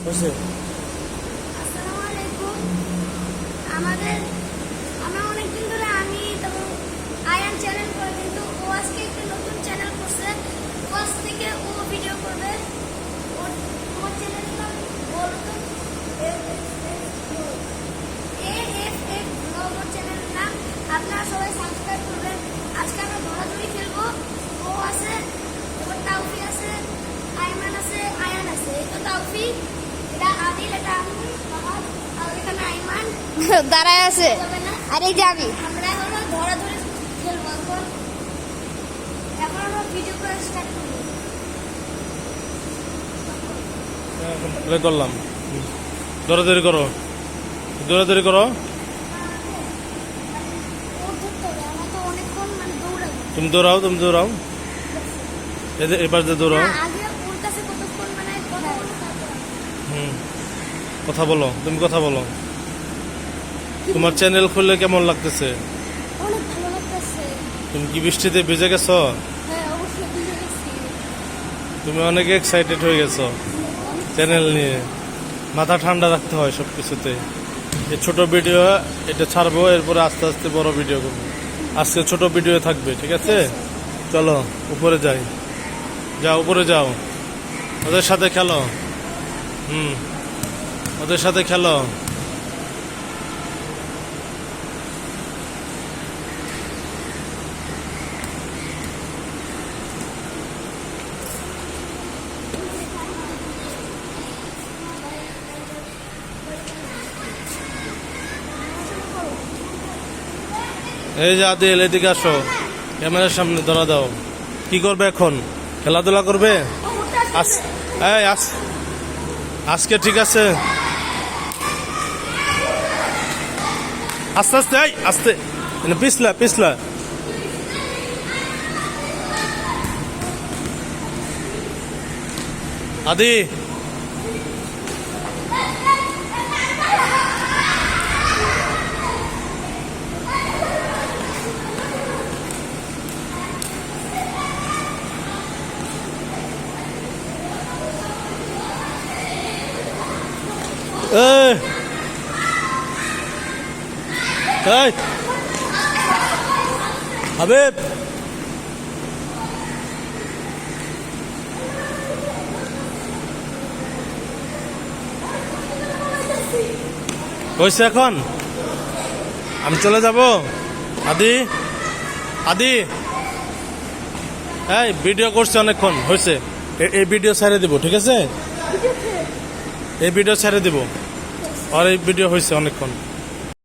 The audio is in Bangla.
আসসালামু আলাইকুম। আমরা অনেকদিন ধরে আমি তখন আয়ান চ্যানেল করে, কিন্তু ও আজকে একটা নতুন চ্যানেল করছে। ও আজ থেকে ও ভিডিও করবে। ওর চ্যানেলের নাম বলতো AFF ব্লগ। ওর চ্যানেলের নাম আপনারা সবাই সাবস্ক্রাইব করবেন। আজকে আমরা ধরাধরি খেলবো। ও আছে, ওর তাওফি আছে, আইমান আছে, আয়ান আছে। এই তো তাওফি, এটা আদিল, এটা আমি, ফাহাদ, আর এখানে আইমান দাঁড়ায় আছে। যাবে না। আর এই যাবি আমরা হলো ধরাধরি খেলবো। এখন আমরা ভিডিও করা স্টার্ট করবো। প্লে করলাম। দৌড়াদৌড়ি করো, দৌড়াদৌড়ি করো। ও ধরতে হবে, আমরা তো অনেকক্ষণ দৌড়াবো। তুমি দৌড়াও, তুমি দৌড়াও, এবার যে দৌড়াও। না, আগে ওর কাছে কতক্ষণ কথা বলবো, তারপর কথা বলো, তুমি কথা বলো। তোমার চ্যানেল খুললে কেমন লাগতেছে? অনেক ভালো লাগতেছে। তুমি কি বৃষ্টিতে ভিজে গেছো? হ্যাঁ, অবশ্যই ভিজে গেছি। তুমি অনেক এক্সাইটেড হয়ে গেছো চ্যানেল নিয়ে। মাথা ঠান্ডা রাখতে হয় সব কিছুতে। এই ছোট ভিডিও এটা ছাড়বো, এরপরে আস্তে আস্তে বড় ভিডিও করবো। আজকে ছোট ভিডিও থাকবে, ঠিক আছে? চলো উপরে যাই, যাও উপরে যাও, ওদের সাথে খেলো। ওদের সাথে খেলো। এই যে আদিল, এদিকে আসো, ক্যামেরার সামনে ধরা দাও। কি করবে এখন? খেলাধুলা করবে? আজকে ঠিক আছে। আস্তে আস্তে, আস্তে, পিছলা পিছলা। আদি, এই হাবিব, হয়েছে এখন? আমি চলে যাব। আদি, আদি, এই ভিডিও করছে অনেকক্ষণ, হয়েছে। এই ভিডিও ছেড়ে দিব, ঠিক আছে? এই ভিডিও ছেড়ে দিব। আর এই ভিডিও হয়েছে অনেকক্ষণ।